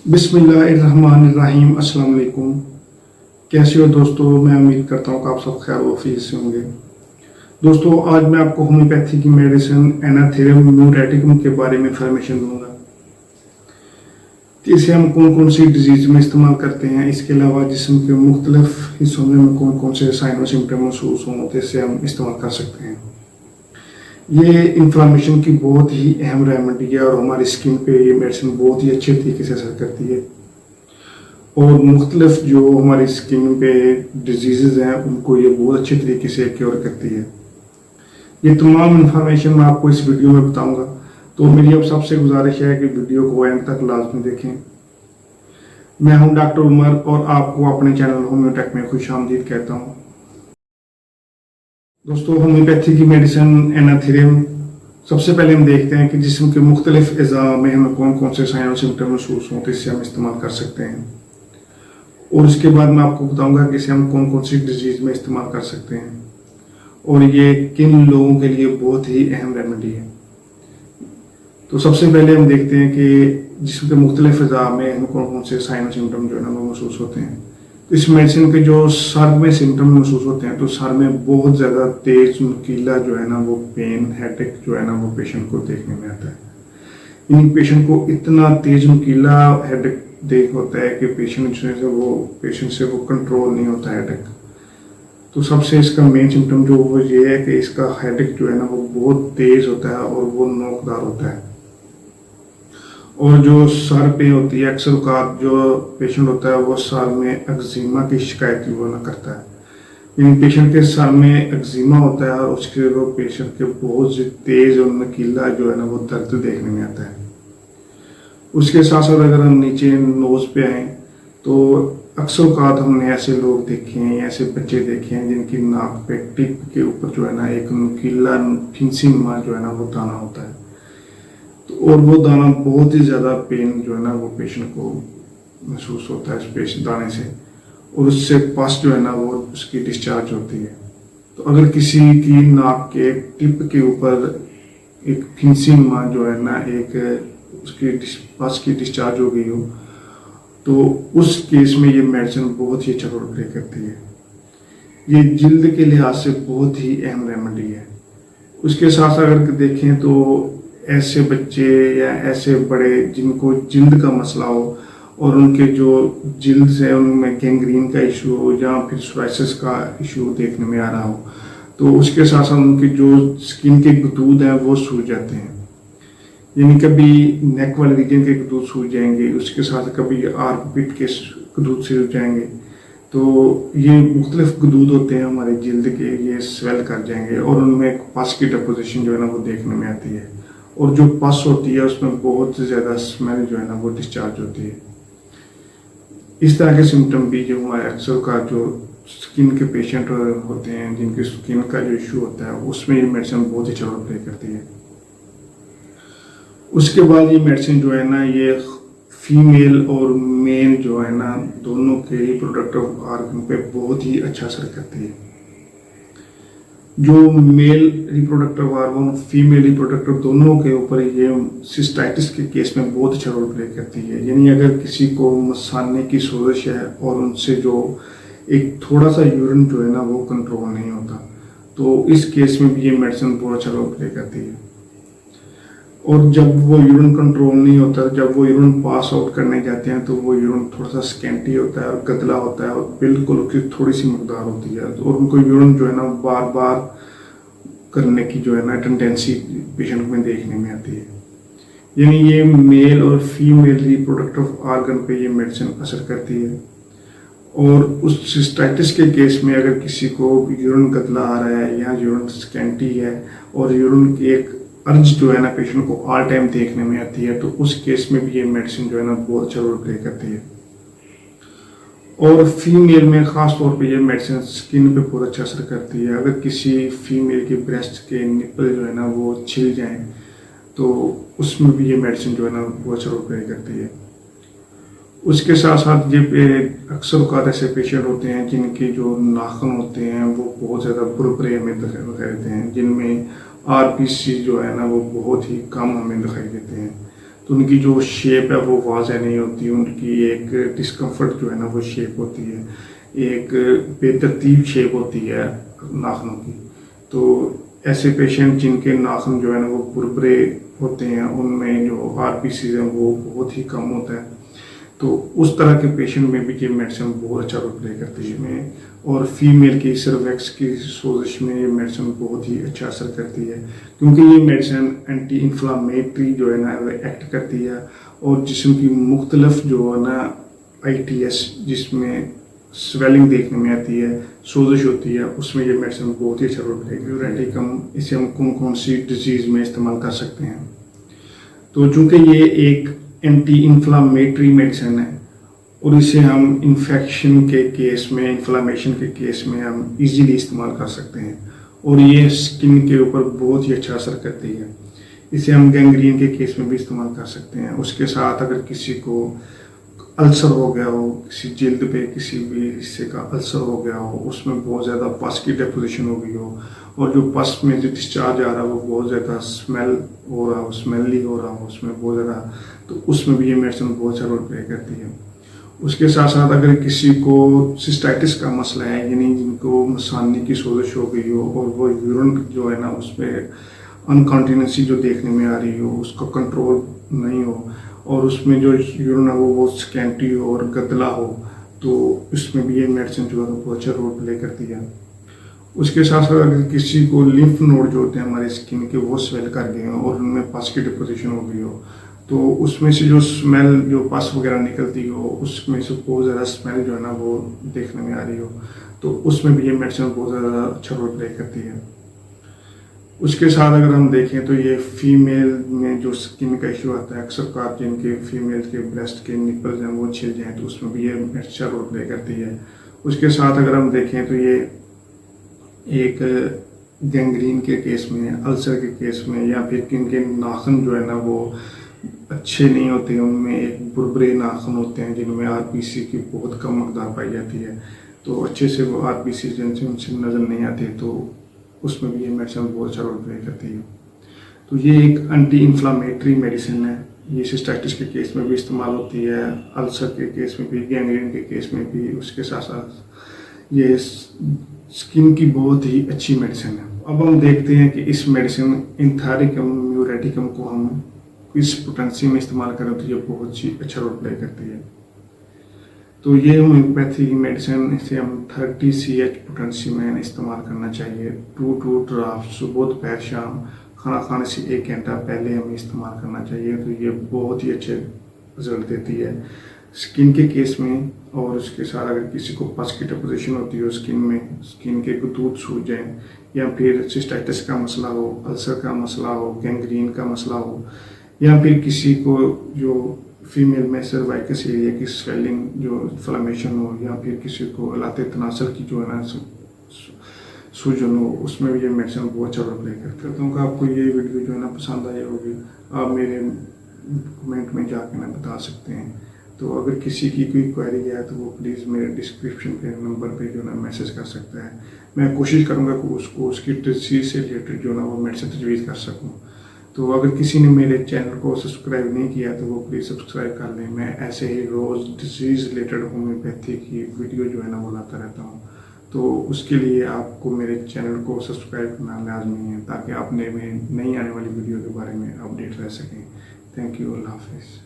बिस्मिल्लाहिर्रहमानिर्रहीम। अस्सलाम वालेकुम। कैसे हो दोस्तों? मैं उम्मीद करता हूँ कि आप सब खैर वफीत से होंगे। दोस्तों, आज मैं आपको होम्योपैथी की मेडिसिन एनाथेरियम न्यूरेटिकम के बारे में इंफॉर्मेशन दूंगा कि इसे हम कौन कौन सी डिजीज में इस्तेमाल करते हैं। इसके अलावा जिस्म के मुख्तलिफ हिस्सों में कौन कौन से साइन और सिम्टम महसूस हों तो इसे हम इस्तेमाल कर सकते हैं। ये इन्फ्लामेशन की बहुत ही अहम रेमेडी है और हमारी स्किन पे ये मेडिसिन बहुत ही अच्छे तरीके से असर करती है और मुख्तलिफ जो हमारी स्किन पे डिजीज़ हैं उनको ये बहुत अच्छे तरीके से क्योर करती है। ये तमाम इन्फॉर्मेशन मैं आपको इस वीडियो में बताऊंगा, तो मेरी अब सबसे गुजारिश है कि वीडियो को एंड तक लाजमी देखें। मैं हूं डॉक्टर उमर और आपको अपने चैनल होम्योटेक में खुशामदीद कहता हूं। दोस्तों, होम्योपैथी की मेडिसिन एनाथेरियम, सबसे पहले हम देखते हैं कि जिस्म के मुख्तलिफ अज़ा में हमें कौन कौन से साइन और सिम्टम महसूस हों तो इससे हम इस्तेमाल कर सकते हैं, और उसके बाद मैं आपको बताऊंगा कि इसे हम कौन कौन सी डिजीज़ में इस्तेमाल कर सकते हैं और ये किन लोगों के लिए बहुत ही अहम रेमेडी है। तो सबसे पहले हम देखते हैं कि जिस्म के मुख्तलिफ अज़ा में हमें कौन कौन से साइन और सिम्टम जो है ना वो महसूस होते हैं। तो इस मेडिसिन के जो सर में सिम्टम महसूस होते हैं, तो सर में बहुत ज़्यादा तेज नुकीला जो है ना वो पेन, हेडेक जो है ना वो पेशेंट को देखने में आता है। इन पेशेंट को इतना तेज नुकीला हेडेक देख होता है कि पेशेंट से वो कंट्रोल नहीं होता हेडेक। तो सबसे इसका मेन सिम्टम जो वो ये है कि इसका हेडेक जो है ना वो बहुत तेज होता है और वो नोकदार होता है। और जो सर पे होती है, अक्सर औकात जो पेशेंट होता है वो सर में एक्जिमा की शिकायत वो ना करता है। इन पेशेंट के सर में एक्जिमा होता है और उसके वो पेशेंट के बहुत तेज और नकीला जो है ना वो दर्द देखने में आता है। उसके साथ साथ अगर हम नीचे नोज पे आए तो अक्सर औकात हमने ऐसे लोग देखे हैं, ऐसे बच्चे देखे हैं जिनकी नाक पे टिप के ऊपर जो है ना एक नुकीला फिंसी नुमा जो है ना वो दाना होता है। तो और वो दाना बहुत ही ज़्यादा पेन जो है ना वो पेशेंट को महसूस होता है इस पेशेंट दाने से, और उससे पस जो है ना वो उसकी डिस्चार्ज होती है। तो अगर किसी की नाक के टिप के ऊपर एक फिंसी नुमा जो है ना एक उसकी पस की डिस्चार्ज हो गई हो तो उस केस में ये मेडिसिन बहुत ही अच्छा रोल प्ले करती है। ये जिल्द के लिहाज से बहुत ही अहम रेमेडी है। उसके साथ अगर देखें तो ऐसे बच्चे या ऐसे बड़े जिनको जिल्द का मसला हो और उनके जो जिल्द से उनमें गैंग्रीन का इशू हो या फिर सोराइसिस का इशू देखने में आ रहा हो, तो उसके साथ साथ उनकी जो स्किन के गदूद हैं वो सूज जाते हैं। यानी कभी नेक वाले रीजन के गदूद सूज जाएंगे, उसके साथ कभी आर्मपिट के गदूद सूज जाएंगे। तो ये मुख्तलिफ गदूद होते हैं हमारे जिल्द के, ये स्वेल कर जाएंगे और उनमें पस की डिपोजिशन जो है ना वो देखने में आती है, और जो पस होती है उसमें बहुत ज़्यादा स्मेल जो है ना वो डिस्चार्ज होती है। इस तरह के सिम्टम भी जो हमारे अक्सर का जो स्किन के पेशेंट होते हैं जिनके स्किन का जो इशू होता है उसमें ये मेडिसिन बहुत ही अच्छा रोल प्ले करती है। उसके बाद ये मेडिसिन जो है ना ये फीमेल और मेल जो है ना दोनों के रिप्रोडक्टिव ऑर्गन पे बहुत ही अच्छा असर करती है। जो male reproductive organ, female reproductive दोनों के ऊपर ये सिस्टाइटिस के केस में बहुत अच्छा रोल प्ले करती है। यानी अगर किसी को मसाने की सोजिश है और उनसे जो एक थोड़ा सा यूरिन जो है ना वो कंट्रोल नहीं होता, तो इस केस में भी ये मेडिसिन बहुत अच्छा रोल प्ले करती है। और जब वो यूरिन कंट्रोल नहीं होता, जब वो यूरिन पास आउट करने जाते हैं तो वो यूरिन थोड़ा सा स्कैंटी होता है और गदला होता है और बिल्कुल उसकी थोड़ी सी मकदार होती है, और उनको यूरिन जो है ना बार बार करने की जो है ना टेंडेंसी पेशेंट में देखने में आती है। यानी ये मेल और फीमेल रिप्रोडक्टिव ऑर्गन पे ये मेडिसिन असर करती है। और उस सिस्टाइटिस के केस में अगर किसी को यूरिन गदला आ रहा है या यूरिन स्कैंटी है और यूरिन की एक अर्ज जो है ना पेशेंट को ऑल टाइम देखने में आती है, तो उस केस में भी ये मेडिसिन जो है ना बहुत अच्छा रोल प्ले करती है। और फीमेल में ख़ास तौर पे ये मेडिसिन स्किन पे बहुत अच्छा असर करती है। अगर किसी फीमेल के ब्रेस्ट के निपल जो है ना वो छिल जाएं तो उसमें भी ये मेडिसिन जो है ना बहुत अच्छा रोल प्ले करती है। उसके साथ साथ ये अक्सर औकात ऐसे पेशेंट होते हैं जिनके जो नाखून होते हैं वो बहुत ज़्यादा बुरबुरे हमें दिखाई देते हैं, जिनमें आरपीसी जो है ना वो बहुत ही कम हमें दिखाई देते हैं। तो उनकी जो शेप है वो वाज़ह नहीं होती, उनकी एक डिस्कम्फर्ट जो है ना वो शेप होती है, एक बेतरतीब शेप होती है नाखनों की। तो ऐसे पेशेंट जिनके नाखून जो है ना वो बुरबुरे होते हैं, उनमें जो आरबीसी है वो बहुत ही कम होता है। तो उस तरह के पेशेंट में भी ये मेडिसिन बहुत अच्छा रोल प्ले करती है में। और फीमेल की सर्वेक्स की सोजिश में ये मेडिसिन बहुत ही अच्छा असर करती है, क्योंकि ये मेडिसिन एंटी इन्फ्लामेटरी जो है ना वो एक्ट करती है। और जिस्म की मुख्तलिफ जो है ना ITS जिसमें स्वेलिंग देखने में आती है, सोजिश होती है, उसमें ये मेडिसिन बहुत ही अच्छा रोल प्ले करती है। रेटिकम इसे हम कौन कौन सी डिजीज़ में इस्तेमाल कर सकते हैं। तो चूँकि ये एक एंटी इन्फ्लामेटरी मेडिसिन है और इसे हम इन्फेक्शन के केस में, इन्फ्लामेशन के केस में हम इजीली इस्तेमाल कर सकते हैं और ये स्किन के ऊपर बहुत ही अच्छा असर करती है। इसे हम गैंग्रीन के केस में भी इस्तेमाल कर सकते हैं। उसके साथ अगर किसी को अल्सर हो गया हो, किसी जिल्द पे किसी भी हिस्से का अल्सर हो गया हो, उसमें बहुत ज़्यादा पस की डेपोजिशन हो गई हो और जो पस में जो डिस्चार्ज आ रहा है वो बहुत ज़्यादा स्मेल हो रहा हो, स्मेली हो रहा हो, उसमें बहुत ज़्यादा, तो उसमें भी ये मेडिसिन बहुत अच्छा रोल प्ले करती है। उसके साथ साथ अगर किसी को सिस्टाइटिस का मसला है, यानी जिनको मसानी की सोजिश हो गई हो और वो यूरिन जो है ना उसमें अनकॉन्टिनेंसी जो देखने में आ रही हो, उसका कंट्रोल नहीं हो और उसमें जो यूरिन है वो बहुत स्कैंटी हो और गदला हो, तो इसमें भी ये मेडिसिन जो है बहुत अच्छा रोल प्ले करती है। उसके साथ साथ अगर किसी को लिम्फ नोड जो होते हैं हमारे स्किन के वो स्वेल कर गए हो और उनमें पस की डिपोजिशन हो गई हो, तो उसमें से जो स्मेल, जो पस वगैरह निकलती हो, उसमें से बहुत ज़्यादा स्मेल जो है ना वो देखने में आ रही हो, तो उसमें भी ये मेडिसिन बहुत ज़्यादा अच्छा रोल प्ले करती है। उसके साथ अगर हम देखें तो ये फीमेल में जो स्किन का इशू आता है, अक्सर का जिनके फीमेल के ब्रेस्ट के निपल्स हैं वो छिल जाएँ, तो उसमें भी ये अच्छा रोल प्ले करती है। उसके साथ अगर हम देखें तो ये एक गैंग्रीन के केस में, अल्सर के केस में, या फिर जिनके नाखून जो है ना वो अच्छे नहीं होते, उनमें एक बुरबुरे नाखून होते हैं जिनमें आरबीसी की बहुत कम मकदार पाई जाती है, तो अच्छे से वो आरबीसी जिनसे उनसे नज़र नहीं आते, तो उसमें भी ये मेडिसिन बहुत अच्छा रोल प्ले करती है। तो ये एक एंटी इन्फ्लामेटरी मेडिसिन है। ये सिस्टाइटिस के केस में भी इस्तेमाल होती है, अल्सर के केस में भी, गैंग्रीन के केस में भी। उसके साथ साथ ये स्किन की बहुत ही अच्छी मेडिसिन है। अब हम देखते हैं कि इस मेडिसिन एंथारिकम म्यूरेटिकम को हम किस पोटेंसी में इस्तेमाल करें तो ये बहुत ही अच्छा रोल प्ले करती है। तो ये होम्योपैथी की मेडिसिन इसे हम 30 CH पोटेंसी में इस्तेमाल करना चाहिए। 2 ड्राफ्ट सुबह दोपहर शाम खाना खाने से 1 घंटा पहले हमें इस्तेमाल करना चाहिए। तो ये बहुत ही अच्छे रिजल्ट देती है स्किन के केस में। और उसके साथ अगर किसी को पस की डिपोजिशन होती हो स्किन में, स्किन के गुदूद सूज जाएँ, या फिर सिस्टाइटिस का मसला हो, अल्सर का मसला हो, गैंग्रीन का मसला हो, या फिर किसी को जो फीमेल में सर्वाइकस एरिया की स्वेलिंग जो इन्फ्लेमेशन हो, या फिर किसी को लाते तनासर की जो है ना सूजन हो, उसमें भी ये मेडिसिन बहुत अच्छा रोल प्ले करता हूँ। आपको ये वीडियो जो है ना पसंद आई होगी, आप मेरे कमेंट में जाके ना बता सकते हैं। तो अगर किसी की कोई क्वेरी है तो वो प्लीज़ मेरे डिस्क्रिप्शन पे नंबर पे जो ना मैसेज कर सकता है। मैं कोशिश करूँगा कि उसको उसकी डिजीज़ से रिलेटेड जो ना वो मेडिसिन तजवीज़ कर सकूँ। तो अगर किसी ने मेरे चैनल को सब्सक्राइब नहीं किया तो वो प्लीज़ सब्सक्राइब कर लें। मैं ऐसे ही रोज़ डिजीज़ रिलेटेड होम्योपैथी की वीडियो जो है ना वो लाता रहता हूँ। तो उसके लिए आपको मेरे चैनल को सब्सक्राइब करना लाजमी है, ताकि आप नई आने वाली वीडियो के बारे में अपडेट रह सकें। थैंक यू, अल्लाह हाफिज़।